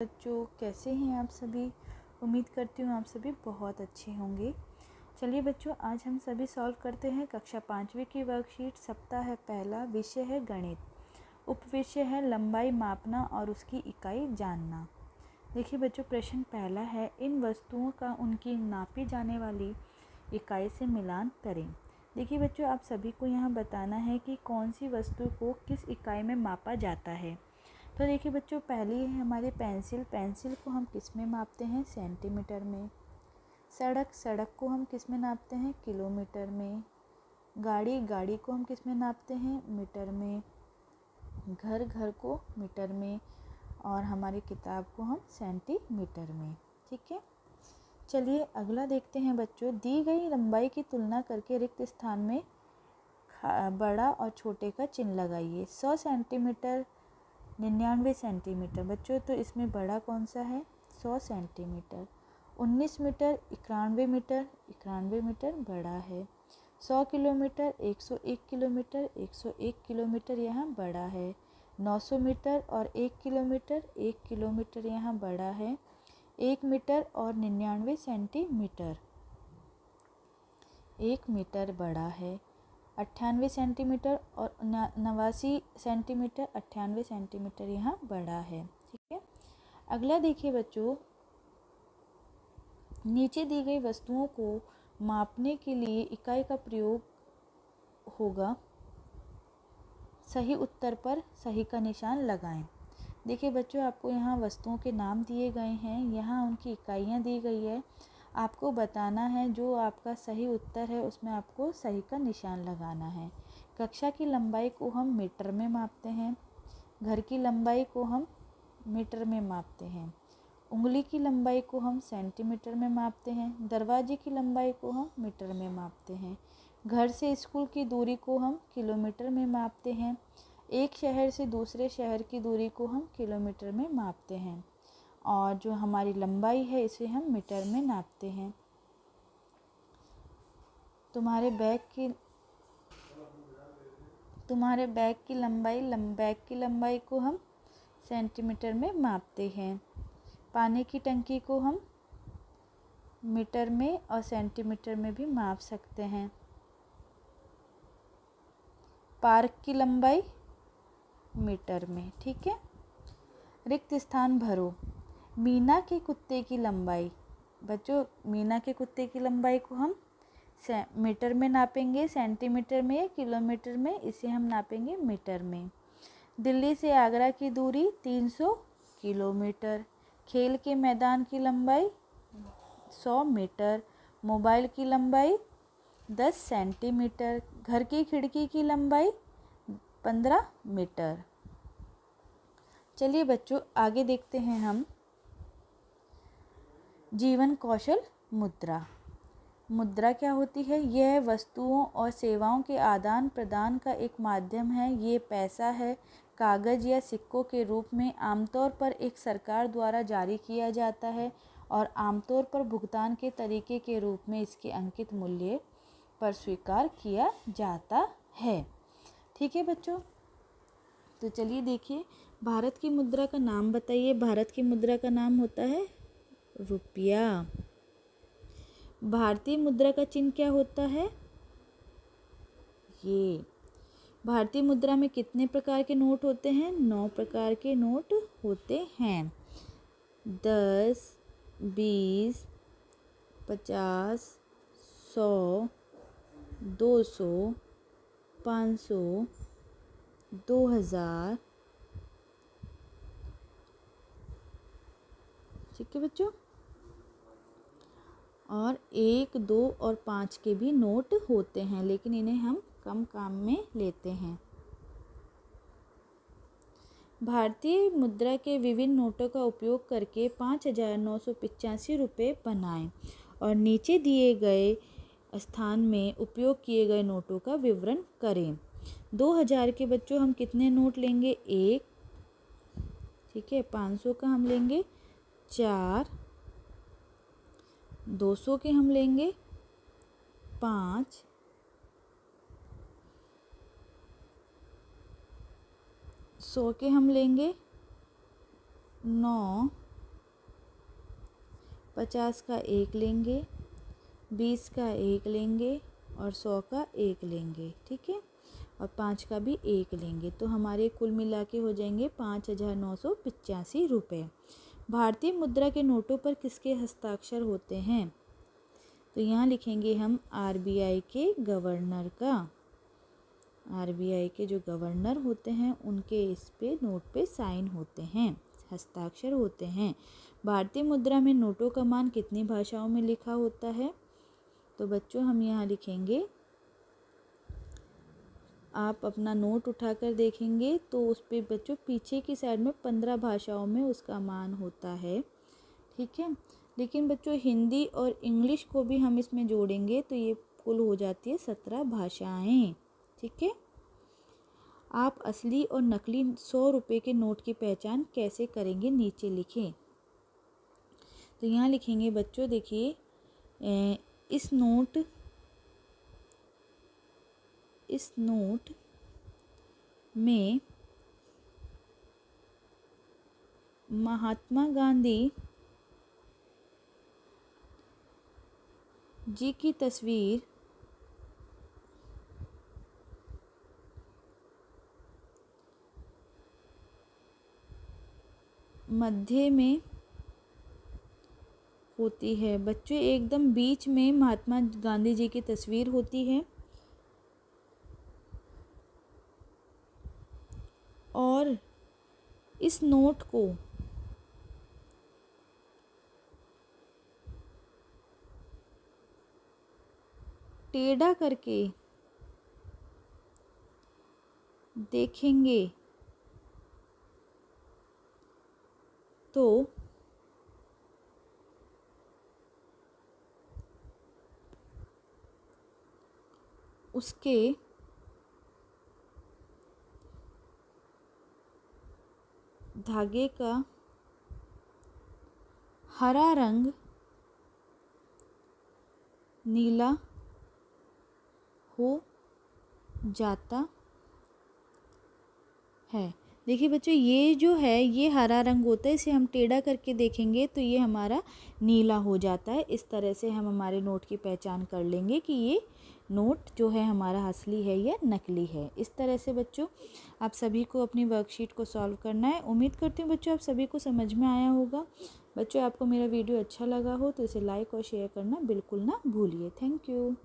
बच्चों, कैसे हैं आप सभी। उम्मीद करती हूँ आप सभी बहुत अच्छे होंगे। चलिए बच्चों, आज हम सभी सॉल्व करते हैं कक्षा 5वीं की वर्कशीट। सप्ताह है पहला, विषय है गणित, उपविषय है लंबाई मापना और उसकी इकाई जानना। देखिए बच्चों, प्रश्न पहला है, इन वस्तुओं का उनकी नापी जाने वाली इकाई से मिलान करें। देखिए बच्चों, आप सभी को यहाँ बताना है कि कौन सी वस्तु को किस इकाई में मापा जाता है। तो देखिए बच्चों, पहली है हमारी पेंसिल को हम किस में मापते हैं? सेंटीमीटर में। सड़क को हम किस में नापते हैं? किलोमीटर में। गाड़ी को हम किस में नापते हैं? मीटर में। घर को मीटर में, और हमारी किताब को हम सेंटीमीटर में। ठीक है, चलिए अगला देखते हैं बच्चों। दी गई लंबाई की तुलना करके रिक्त स्थान में बड़ा और छोटे का चिन्ह लगाइए। 100 सेंटीमीटर, 99 सेंटीमीटर। बच्चों तो इसमें बड़ा कौन सा है? 100 सेंटीमीटर। 19 मीटर, 91 मीटर, 91 मीटर बड़ा है। 100 किलोमीटर, 101 किलोमीटर, 101 किलोमीटर यहाँ बड़ा है। 900 मीटर और 1 किलोमीटर, 1 किलोमीटर यहाँ बड़ा है। 1 मीटर और 99 सेंटीमीटर, 1 मीटर बड़ा है। 98 सेंटीमीटर और 89 सेंटीमीटर, 98 सेंटीमीटर यहाँ बड़ा है। ठीक है, अगला देखिए बच्चों, नीचे दी गई वस्तुओं को मापने के लिए इकाई का प्रयोग होगा। सही उत्तर पर सही का निशान लगाएं। देखिए बच्चों, आपको यहाँ वस्तुओं के नाम दिए गए हैं, यहाँ उनकी इकाइयाँ दी गई है। आपको बताना है जो आपका सही उत्तर है उसमें आपको सही का निशान लगाना है। कक्षा की लंबाई को हम मीटर में मापते हैं। घर की लंबाई को हम मीटर में मापते हैं। उंगली की लंबाई को हम सेंटीमीटर में मापते हैं। दरवाजे की लंबाई को हम मीटर में मापते हैं। घर से स्कूल की दूरी को हम किलोमीटर में मापते हैं। एक शहर से दूसरे शहर की दूरी को हम किलोमीटर में मापते हैं, और जो हमारी लंबाई है इसे हम मीटर में नापते हैं। तुम्हारे बैग की लंबाई को हम सेंटीमीटर में मापते हैं। पानी की टंकी को हम मीटर में और सेंटीमीटर में भी माप सकते हैं। पार्क की लंबाई मीटर में। ठीक है, रिक्त स्थान भरो। मीना के कुत्ते की लंबाई। बच्चों, मीना के कुत्ते की लंबाई को हम मीटर में नापेंगे, सेंटीमीटर में या किलोमीटर में, इसे हम नापेंगे मीटर में। दिल्ली से आगरा की दूरी 300 किलोमीटर। खेल के मैदान की लंबाई 100 मीटर। मोबाइल की लंबाई 10 सेंटीमीटर। घर की खिड़की की लंबाई 15 मीटर। चलिए बच्चों, आगे देखते हैं हम जीवन कौशल मुद्रा। मुद्रा क्या होती है? यह वस्तुओं और सेवाओं के आदान प्रदान का एक माध्यम है। ये पैसा है, कागज़ या सिक्कों के रूप में आमतौर पर एक सरकार द्वारा जारी किया जाता है, और आमतौर पर भुगतान के तरीके के रूप में इसके अंकित मूल्य पर स्वीकार किया जाता है। ठीक है बच्चों, तो चलिए देखिए, भारत की मुद्रा का नाम बताइए। भारत की मुद्रा का नाम होता है रुपया। भारतीय मुद्रा का चिन्ह क्या होता है? ये। भारतीय मुद्रा में कितने प्रकार के नोट होते हैं? 9 प्रकार के नोट होते हैं। 10, 20, 50, 100, 200, 500, 2000। ठीक है बच्चों, और 1, 2 और 5 के भी नोट होते हैं, लेकिन इन्हें हम कम काम में लेते हैं। भारतीय मुद्रा के विभिन्न नोटों का उपयोग करके 5,985 रुपये बनाएं, और नीचे दिए गए स्थान में उपयोग किए गए नोटों का विवरण करें। 2000 के बच्चों हम कितने नोट लेंगे? 1। ठीक है, 500 का हम लेंगे 4, 200 के हम लेंगे 5, 100 के हम लेंगे 9, 50 का 1 लेंगे, 20 का 1 लेंगे और 100 का 1 लेंगे, ठीक है, और 5 का भी 1 लेंगे। तो हमारे कुल मिला के हो जाएंगे 5,985 रुपये। भारतीय मुद्रा के नोटों पर किसके हस्ताक्षर होते हैं? तो यहाँ लिखेंगे हम आरबीआई के गवर्नर का। आरबीआई के जो गवर्नर होते हैं उनके इस पे नोट पे साइन होते हैं, हस्ताक्षर होते हैं। भारतीय मुद्रा में नोटों का मान कितनी भाषाओं में लिखा होता है? तो बच्चों हम यहाँ लिखेंगे, आप अपना नोट उठाकर देखेंगे तो उस पे बच्चों पीछे की साइड में 15 भाषाओं में उसका मान होता है, ठीक है। लेकिन बच्चों हिंदी और इंग्लिश को भी हम इसमें जोड़ेंगे तो ये कुल हो जाती है 17 भाषाएं, ठीक है। आप असली और नकली 100 रुपये के नोट की पहचान कैसे करेंगे? नीचे लिखें। तो यहाँ लिखेंगे बच्चों, देखिए इस नोट में महात्मा गांधी जी की तस्वीर मध्य में होती है। बच्चों एकदम बीच में महात्मा गांधी जी की तस्वीर होती है और इस नोट को टेढ़ा करके देखेंगे तो उसके धागे का हरा रंग नीला हो जाता है। देखिए बच्चों ये जो है ये हरा रंग होता है, इसे हम टेढ़ा करके देखेंगे तो ये हमारा नीला हो जाता है। इस तरह से हम हमारे नोट की पहचान कर लेंगे कि ये नोट जो है हमारा असली है या नकली है। इस तरह से बच्चों आप सभी को अपनी वर्कशीट को सॉल्व करना है। उम्मीद करती हूँ बच्चों आप सभी को समझ में आया होगा। बच्चों आपको मेरा वीडियो अच्छा लगा हो तो इसे लाइक और शेयर करना बिल्कुल ना भूलिए। Thank you.